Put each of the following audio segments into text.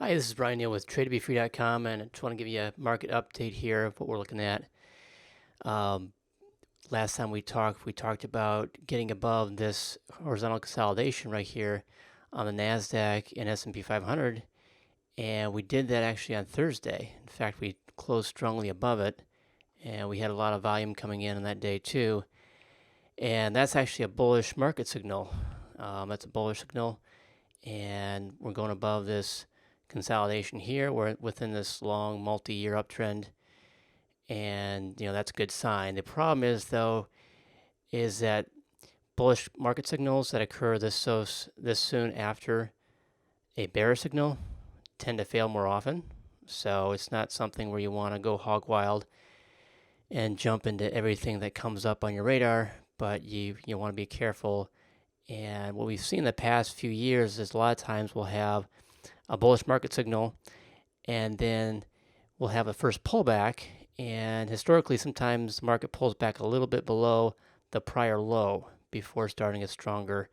Hi, this is Brian Neal with TradeToBeFree.com, and I just want to give you a market update here of what we're looking at. Last time we talked about getting above this horizontal consolidation right here on the NASDAQ and S&P 500, and we did that actually on Thursday. In fact, we closed strongly above it, and we had a lot of volume coming in on that day too. And that's actually a bullish market signal. That's a bullish signal, and we're going above this consolidation here. We're within this long multi-year uptrend, and that's a good sign. The problem is though is that bullish market signals that occur this soon after a bearish signal tend to fail more often. So it's not something where you want to go hog wild and jump into everything that comes up on your radar, but you want to be careful. And what we've seen in the past few years is a lot of times we'll have a bullish market signal, and then we'll have a first pullback, and historically sometimes the market pulls back a little bit below the prior low before starting a stronger,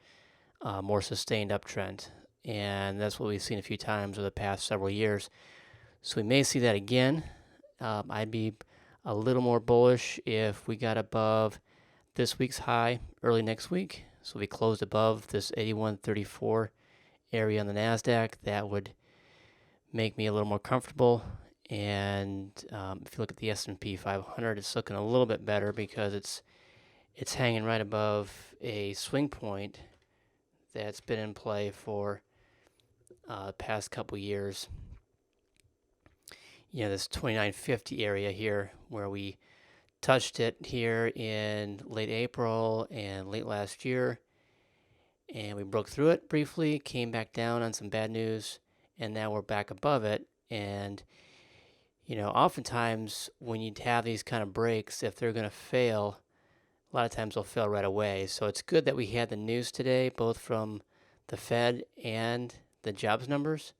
more sustained uptrend. And that's what we've seen a few times over the past several years. So we may see that again. I'd be a little more bullish if we got above this week's high early next week. So we closed above this 81.34 area on the NASDAQ. That would make me a little more comfortable. And if you look at the S&P 500, it's looking a little bit better because it's hanging right above a swing point that's been in play for the past couple years. This 2950 area here where we touched it here in late April and late last year, and we broke through it briefly, came back down on some bad news, and now we're back above it. And oftentimes when you have these kind of breaks, if they're going to fail, a lot of times they'll fail right away. So it's good that we had the news today, both from the Fed and the jobs numbers,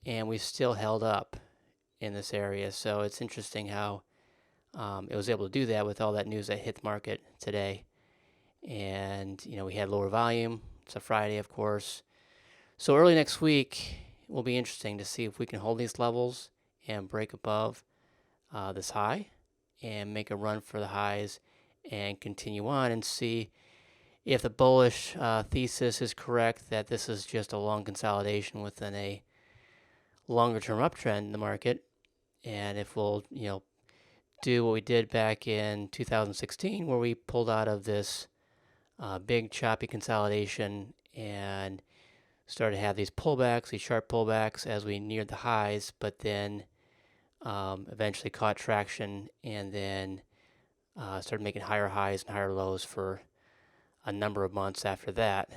and we still held up in this area. So it's interesting how it was able to do that with all that news that hit the market today. And we had lower volume. It's a Friday, of course. So early next week will be interesting to see if we can hold these levels and break above this high and make a run for the highs and continue on and see if the bullish thesis is correct, that this is just a long consolidation within a longer term uptrend in the market. And if we'll do what we did back in 2016, where we pulled out of this big choppy consolidation and started to have these pullbacks, these sharp pullbacks as we neared the highs, but then eventually caught traction and then started making higher highs and higher lows for a number of months after that,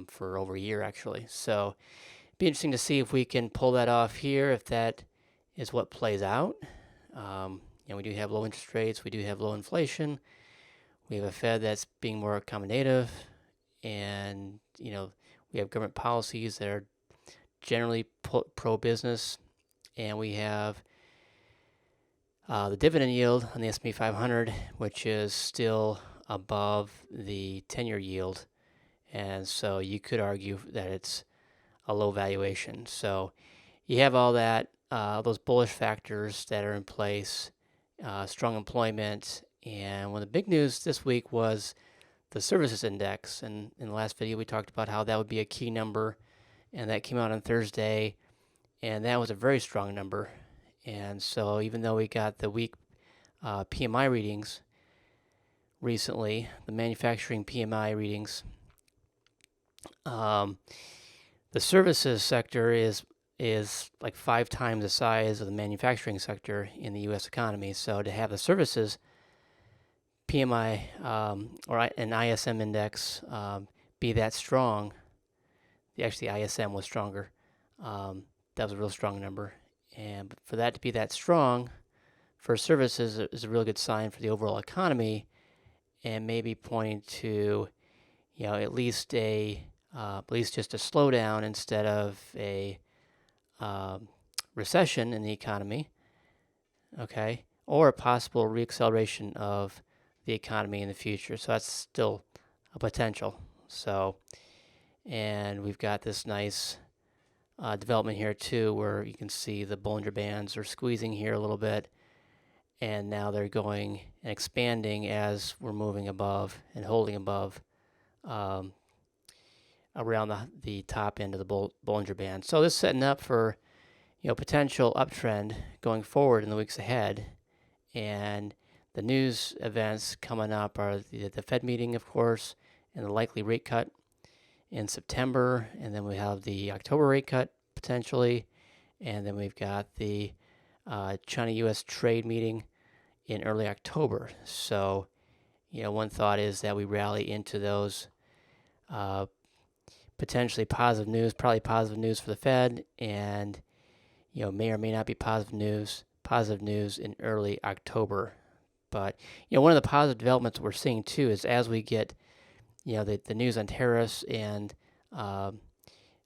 for over a year actually. So it'd be interesting to see if we can pull that off here, if that is what plays out. We do have low interest rates, we do have low inflation, we have a Fed that's being more accommodative, and we have government policies that are generally pro-business, and we have the dividend yield on the S&P 500, which is still above the 10-year yield, and so you could argue that it's a low valuation. So you have all that, those bullish factors that are in place, strong employment, and one of the big news this week was the services index. And in the last video, we talked about how that would be a key number, and that came out on Thursday, and that was a very strong number. And so even though we got the weak PMI readings recently, the manufacturing PMI readings, the services sector is like 5 times the size of the manufacturing sector in the U.S. economy. So to have the services PMI or an ISM index be that strong, actually the ISM was stronger. That was a real strong number. And for that to be that strong for services is a really good sign for the overall economy, and maybe pointing to at least just a slowdown instead of a recession in the economy, okay, or a possible reacceleration of the economy in the future. So that's still a potential. So, and we've got this nice development here too, where you can see the Bollinger Bands are squeezing here a little bit, and now they're going and expanding as we're moving above and holding above around the top end of the Bollinger Band. So this is setting up for potential uptrend going forward in the weeks ahead. And the news events coming up are the Fed meeting, of course, and the likely rate cut in September, and then we have the October rate cut potentially, and then we've got the China-U.S. trade meeting in early October. So, one thought is that we rally into those potentially positive news, probably positive news for the Fed, and may or may not be positive news in early October. But one of the positive developments we're seeing too is as we get the news on tariffs and a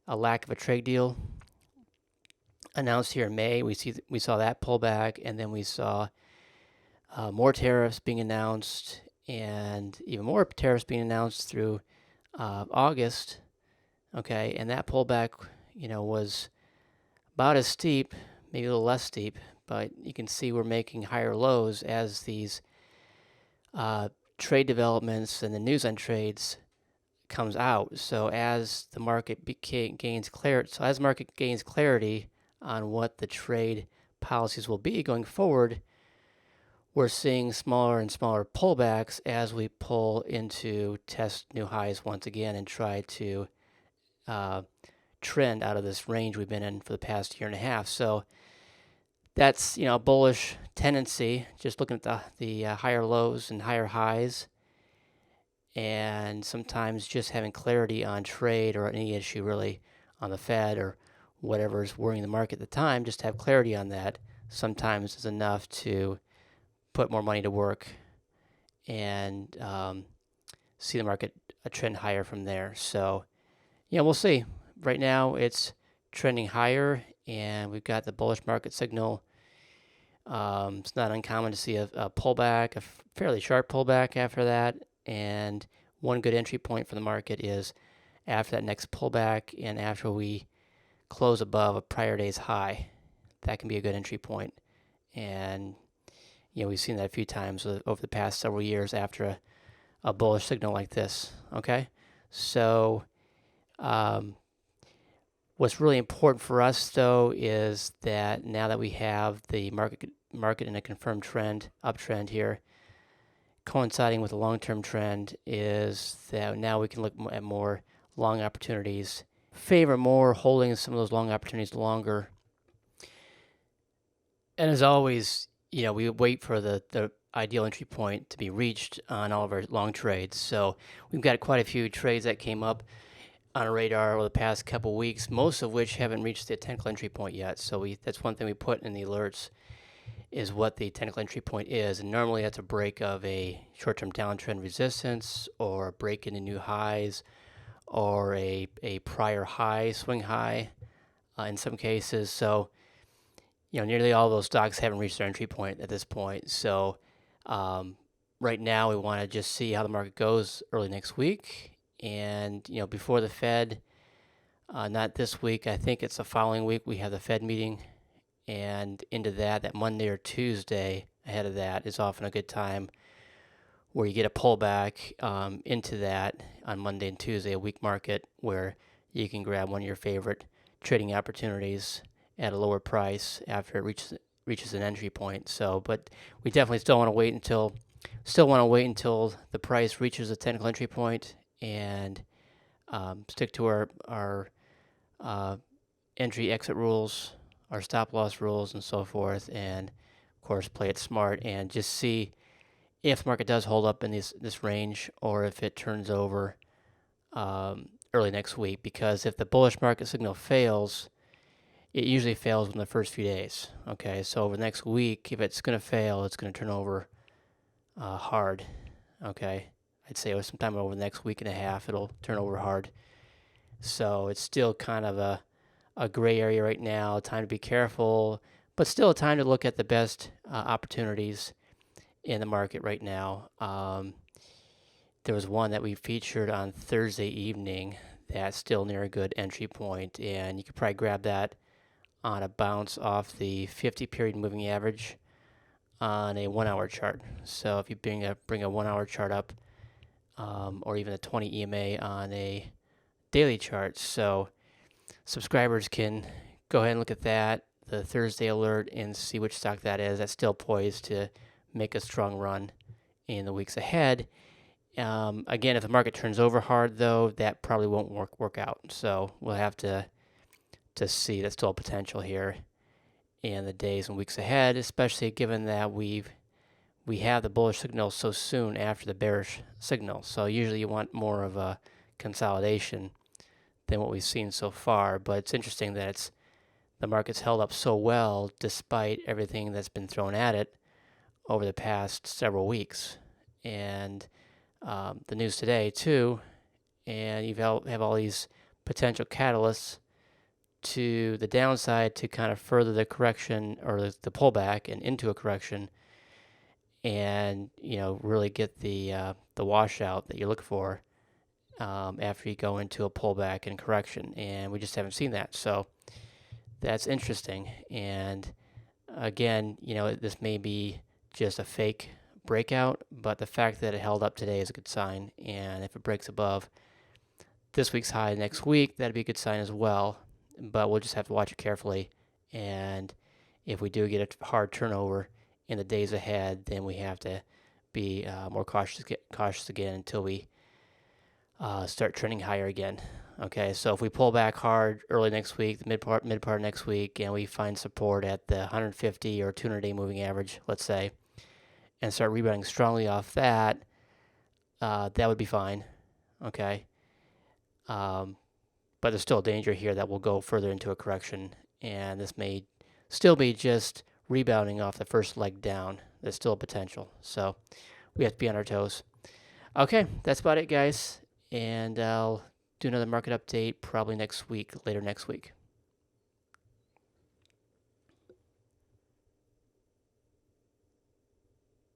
lack of a trade deal announced here in May, we saw that pullback, and then we saw more tariffs being announced, and even more tariffs being announced through August. Okay, and that pullback, was about as steep, maybe a little less steep, but you can see we're making higher lows as these trade developments and the news on trades comes out. So as the market gains clarity on what the trade policies will be going forward, we're seeing smaller and smaller pullbacks as we pull into test new highs once again and try to trend out of this range we've been in for the past year and a half. So that's a bullish tendency, just looking at the higher lows and higher highs, and sometimes just having clarity on trade or any issue really on the Fed or whatever's worrying the market at the time. Just to have clarity on that sometimes is enough to put more money to work and see the market trend higher from there. So we'll see. Right now it's trending higher, and we've got the bullish market signal. It's not uncommon to see a pullback, a fairly sharp pullback after that. And one good entry point for the market is after that next pullback and after we close above a prior day's high. That can be a good entry point. And, we've seen that a few times over the past several years after a bullish signal like this. Okay? So, what's really important for us, though, is that now that we have the market in a confirmed trend, uptrend here, coinciding with a long-term trend, is that now we can look at more long opportunities, favor more holding some of those long opportunities longer. And as always, we wait for the ideal entry point to be reached on all of our long trades. So we've got quite a few trades that came up on our radar over the past couple weeks, most of which haven't reached the technical entry point yet. So that's one thing we put in the alerts, is what the technical entry point is. And normally that's a break of a short-term downtrend resistance, or a break into new highs, or a prior high, swing high in some cases. So, nearly all of those stocks haven't reached their entry point at this point. So right now we want to just see how the market goes early next week. And, before the Fed, not this week, I think it's the following week, we have the Fed meeting. And into that Monday or Tuesday ahead of that is often a good time where you get a pullback into that on Monday and Tuesday, a weak market where you can grab one of your favorite trading opportunities at a lower price after it reaches an entry point. So, but we definitely still want to wait until the price reaches a technical entry point, and stick to our entry exit rules, our stop loss rules, and so forth, and of course play it smart and just see if the market does hold up in this range, or if it turns over early next week. Because if the bullish market signal fails, it usually fails in the first few days. Okay, so over the next week, if it's going to fail, it's going to turn over hard. Okay, I'd say sometime over the next week and a half, it'll turn over hard. So it's still kind of a gray area right now, time to be careful, but still a time to look at the best opportunities in the market right now. There was one that we featured on Thursday evening that's still near a good entry point, and you could probably grab that on a bounce off the 50 period moving average on a 1 hour chart. So if you bring a 1 hour chart up, or even a 20 EMA on a daily chart, so subscribers can go ahead and look at that, the Thursday alert, and see which stock that is. That's still poised to make a strong run in the weeks ahead. Again, if the market turns over hard, though, that probably won't work out. So we'll have to see. That's still a potential here in the days and weeks ahead, especially given that we have the bullish signal so soon after the bearish signal. So usually you want more of a consolidation than what we've seen so far. But it's interesting that the market's held up so well despite everything that's been thrown at it over the past several weeks. And the news today too, and you have all these potential catalysts to the downside to kind of further the correction or the pullback and into a correction, and really get the washout that you look for after you go into a pullback and correction, and we just haven't seen that. So that's interesting. And again, this may be just a fake breakout, but the fact that it held up today is a good sign. And if it breaks above this week's high next week, that'd be a good sign as well. But we'll just have to watch it carefully. And if we do get a hard turnover in the days ahead, then we have to be more cautious again until we start trending higher again. Okay, so if we pull back hard early next week, the mid part next week, and we find support at the 150 or 200-day moving average, let's say, and start rebounding strongly off that, that would be fine. Okay, but there's still a danger here that we'll go further into a correction, and this may still be just rebounding off the first leg down. There's still a potential, so we have to be on our toes. Okay, that's about it, guys, and I'll do another market update probably later next week.